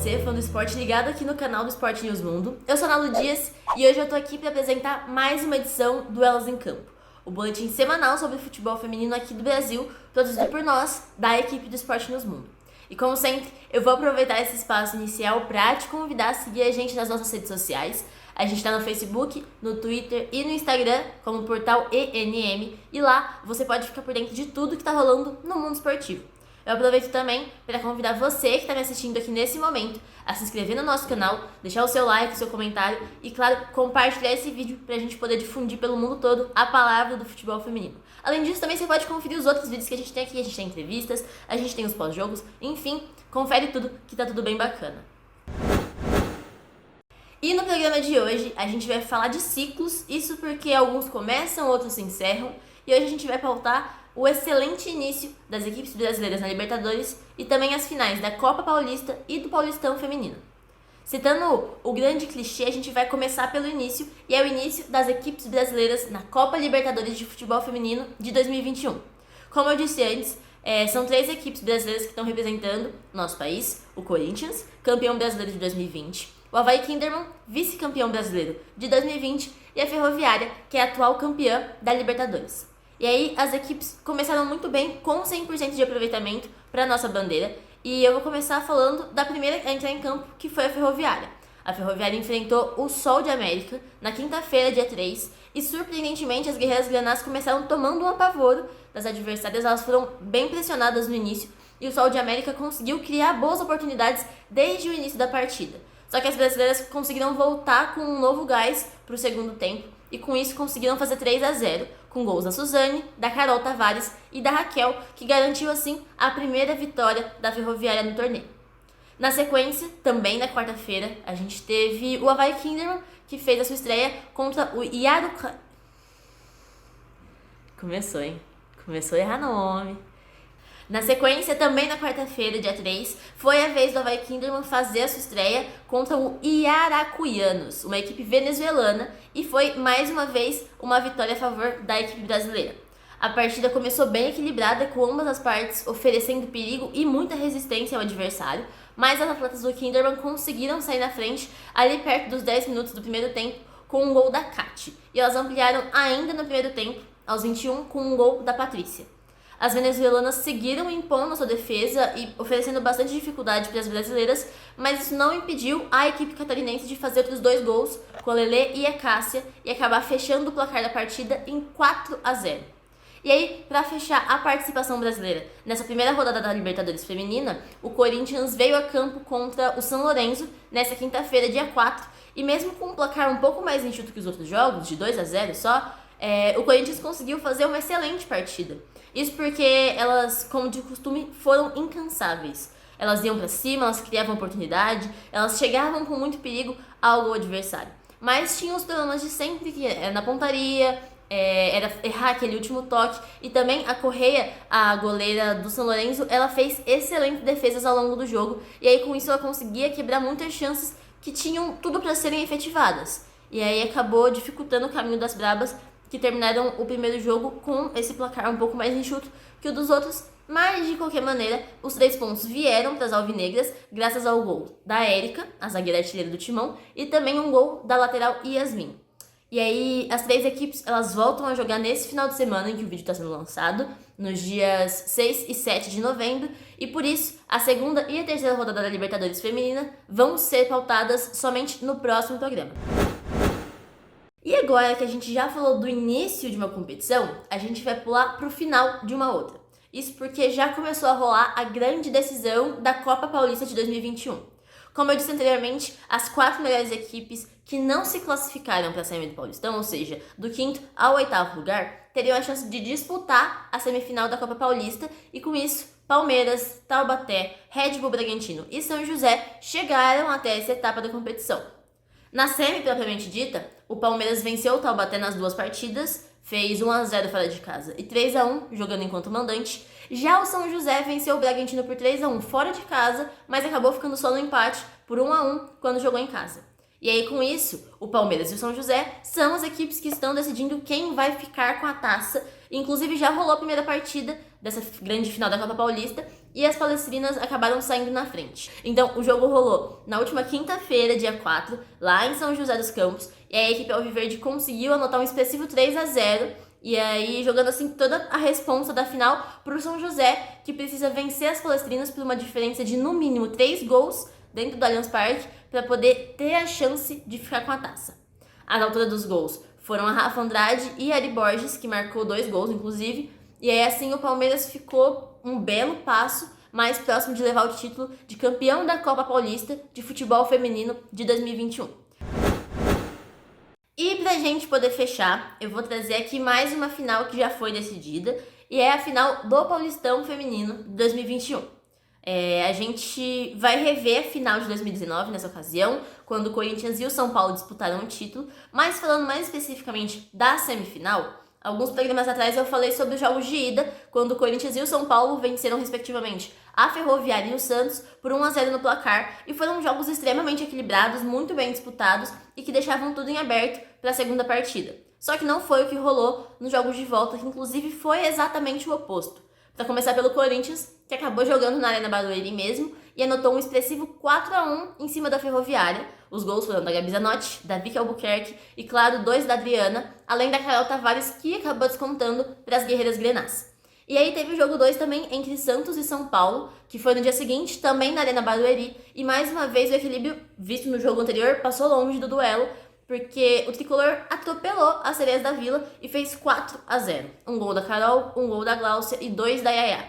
você, fã do esporte ligado aqui no canal do Esporte News Mundo. Eu sou a Nalu Dias e hoje eu tô aqui para apresentar mais uma edição do Elas em Campo, o boletim semanal sobre o futebol feminino aqui do Brasil, produzido por nós, da equipe do Esporte News Mundo. E como sempre, eu vou aproveitar esse espaço inicial para te convidar a seguir a gente nas nossas redes sociais. A gente está no Facebook, no Twitter e no Instagram como Portal ENM, e lá você pode ficar por dentro de tudo que está rolando no mundo esportivo. Eu aproveito também para convidar você que está me assistindo aqui nesse momento a se inscrever no nosso canal, deixar o seu like, o seu comentário e, claro, compartilhar esse vídeo para a gente poder difundir pelo mundo todo a palavra do futebol feminino. Além disso, também você pode conferir os outros vídeos que a gente tem aqui. A gente tem entrevistas, a gente tem os pós-jogos, enfim, confere tudo que tá tudo bem bacana. E no programa de hoje a gente vai falar de ciclos, isso porque alguns começam, outros se encerram, e hoje a gente vai pautar o excelente início das equipes brasileiras na Libertadores e também as finais da Copa Paulista e do Paulistão Feminino. Citando o grande clichê, a gente vai começar pelo início, e é o início das equipes brasileiras na Copa Libertadores de Futebol Feminino de 2021. Como eu disse antes, são 3 equipes brasileiras que estão representando o nosso país: o Corinthians, campeão brasileiro de 2020, o Avaí Kinderman, vice-campeão brasileiro de 2020, e a Ferroviária, que é a atual campeã da Libertadores. E aí as equipes começaram muito bem, com 100% de aproveitamento para a nossa bandeira. E eu vou começar falando da primeira a entrar em campo, que foi a Ferroviária. A Ferroviária enfrentou o Sol de América na quinta-feira, dia 3, e surpreendentemente as guerreiras granás começaram tomando um apavoro das adversárias. Elas foram bem pressionadas no início e o Sol de América conseguiu criar boas oportunidades desde o início da partida. Só que as brasileiras conseguiram voltar com um novo gás para o segundo tempo e com isso conseguiram fazer 3-0, com gols da Suzane, da Carol Tavares e da Raquel, que garantiu assim a primeira vitória da Ferroviária no torneio. Na sequência, também na quarta-feira, a gente teve o Avaí Kinderman, que fez a sua estreia contra o Yaruca... Começou a errar nome. Na sequência, também na quarta-feira, dia 3, foi a vez do Avaí Kinderman fazer a sua estreia contra o Iaracuianos, uma equipe venezuelana, e foi, mais uma vez, uma vitória a favor da equipe brasileira. A partida começou bem equilibrada, com ambas as partes oferecendo perigo e muita resistência ao adversário, mas as atletas do Kinderman conseguiram sair na frente ali perto dos 10 minutos do primeiro tempo com um gol da Kati, e elas ampliaram ainda no primeiro tempo, aos 21, com um gol da Patrícia. As venezuelanas seguiram impondo sua defesa e oferecendo bastante dificuldade para as brasileiras, mas isso não impediu a equipe catarinense de fazer outros 2 gols, com a Lelê e a Cássia, e acabar fechando o placar da partida em 4-0. E aí, para fechar a participação brasileira nessa primeira rodada da Libertadores Feminina, o Corinthians veio a campo contra o São Lourenço nessa quinta-feira, dia 4, e mesmo com um placar um pouco mais enxuto que os outros jogos, de 2-0 só, o Corinthians conseguiu fazer uma excelente partida. Isso porque elas, como de costume, foram incansáveis. Elas iam pra cima, elas criavam oportunidade, elas chegavam com muito perigo ao gol adversário. Mas tinham os problemas de sempre, que era na pontaria, era errar aquele último toque. E também a Correia, a goleira do São Lourenço, ela fez excelentes defesas ao longo do jogo. E aí com isso ela conseguia quebrar muitas chances que tinham tudo para serem efetivadas. E aí acabou dificultando o caminho das brabas, que terminaram o primeiro jogo com esse placar um pouco mais enxuto que o dos outros, mas de qualquer maneira, os 3 pontos vieram para as alvinegras graças ao gol da Érica, a zagueira artilheira do Timão, e também um gol da lateral Yasmin. E aí, as 3 equipes, elas voltam a jogar nesse final de semana em que o vídeo está sendo lançado, nos dias 6 e 7 de novembro, e por isso, a segunda e a terceira rodada da Libertadores Feminina vão ser pautadas somente no próximo programa. E agora que a gente já falou do início de uma competição, a gente vai pular para o final de uma outra. Isso porque já começou a rolar a grande decisão da Copa Paulista de 2021. Como eu disse anteriormente, as 4 melhores equipes que não se classificaram para a semi do Paulistão, ou seja, do 5º ao 8º lugar, teriam a chance de disputar a semifinal da Copa Paulista, e com isso, Palmeiras, Taubaté, Red Bull Bragantino e São José chegaram até essa etapa da competição. Na semi propriamente dita, o Palmeiras venceu o Taubaté nas 2 partidas, fez 1-0 fora de casa e 3-1 jogando enquanto mandante. Já o São José venceu o Bragantino por 3-1 fora de casa, mas acabou ficando só no empate por 1-1 quando jogou em casa. E aí, com isso, o Palmeiras e o São José são as equipes que estão decidindo quem vai ficar com a taça. Inclusive, já rolou a primeira partida dessa grande final da Copa Paulista e as palestrinas acabaram saindo na frente. Então, o jogo rolou na última quinta-feira, dia 4, lá em São José dos Campos, e a equipe alviverde conseguiu anotar um expressivo 3-0, e aí jogando assim toda a responsa da final pro São José, que precisa vencer as palestrinas por uma diferença de no mínimo 3 gols dentro do Allianz Parque para poder ter a chance de ficar com a taça. As autoras dos gols foram a Rafa Andrade e a Ari Borges, que marcou 2 gols, inclusive, e aí assim o Palmeiras ficou um belo passo mais próximo de levar o título de campeão da Copa Paulista de futebol feminino de 2021. E pra gente poder fechar, eu vou trazer aqui mais uma final que já foi decidida, e é a final do Paulistão Feminino de 2021. A gente vai rever a final de 2019 nessa ocasião, quando o Corinthians e o São Paulo disputaram o título, mas falando mais especificamente da semifinal, alguns programas atrás eu falei sobre os jogos de ida, quando o Corinthians e o São Paulo venceram respectivamente a Ferroviária e o Santos por 1-0 no placar, e foram jogos extremamente equilibrados, muito bem disputados e que deixavam tudo em aberto para a segunda partida. Só que não foi o que rolou nos jogos de volta, que inclusive foi exatamente o oposto. Para começar pelo Corinthians, que acabou jogando na Arena Barueri mesmo e anotou um expressivo 4-1 em cima da Ferroviária. Os gols foram da Gabi Zanotti, da Vicky Albuquerque e, claro, 2 da Adriana, além da Carol Tavares, que acabou descontando para as guerreiras grenás. E aí teve o jogo 2 também entre Santos e São Paulo, que foi no dia seguinte, também na Arena Barueri, e mais uma vez o equilíbrio visto no jogo anterior passou longe do duelo, porque o tricolor atropelou as Sereias da Vila e fez 4-0. Um gol da Carol, um gol da Gláucia e 2 da Yaya.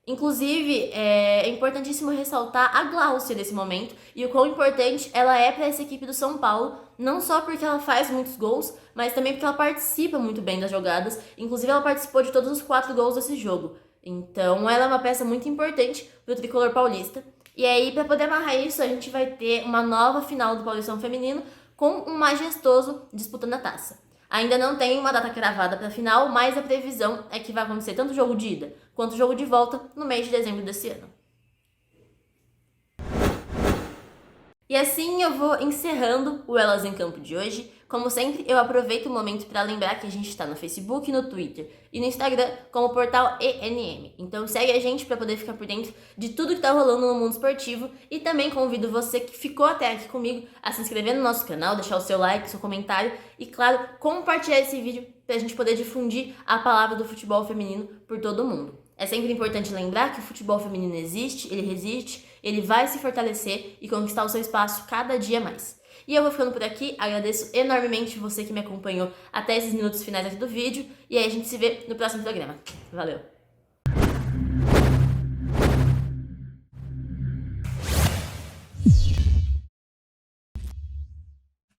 Inclusive, é importantíssimo ressaltar a Gláucia nesse momento e o quão importante ela é para essa equipe do São Paulo, não só porque ela faz muitos gols, mas também porque ela participa muito bem das jogadas. Inclusive, ela participou de todos os 4 gols desse jogo. Então, ela é uma peça muito importante para o tricolor paulista. E aí, para poder amarrar isso, a gente vai ter uma nova final do Paulistão Feminino com um majestoso disputando a taça. Ainda não tem uma data cravada para a final, mas a previsão é que vai acontecer tanto o jogo de ida quanto o jogo de volta no mês de dezembro desse ano. E assim eu vou encerrando o Elas em Campo de hoje. Como sempre, eu aproveito o momento para lembrar que a gente está no Facebook, no Twitter e no Instagram como Portal ENM. Então segue a gente para poder ficar por dentro de tudo que está rolando no mundo esportivo, e também convido você que ficou até aqui comigo a se inscrever no nosso canal, deixar o seu like, seu comentário e, claro, compartilhar esse vídeo para a gente poder difundir a palavra do futebol feminino por todo mundo. É sempre importante lembrar que o futebol feminino existe, ele resiste, ele vai se fortalecer e conquistar o seu espaço cada dia mais. E eu vou ficando por aqui, agradeço enormemente você que me acompanhou até esses minutos finais aqui do vídeo, e aí a gente se vê no próximo programa. Valeu!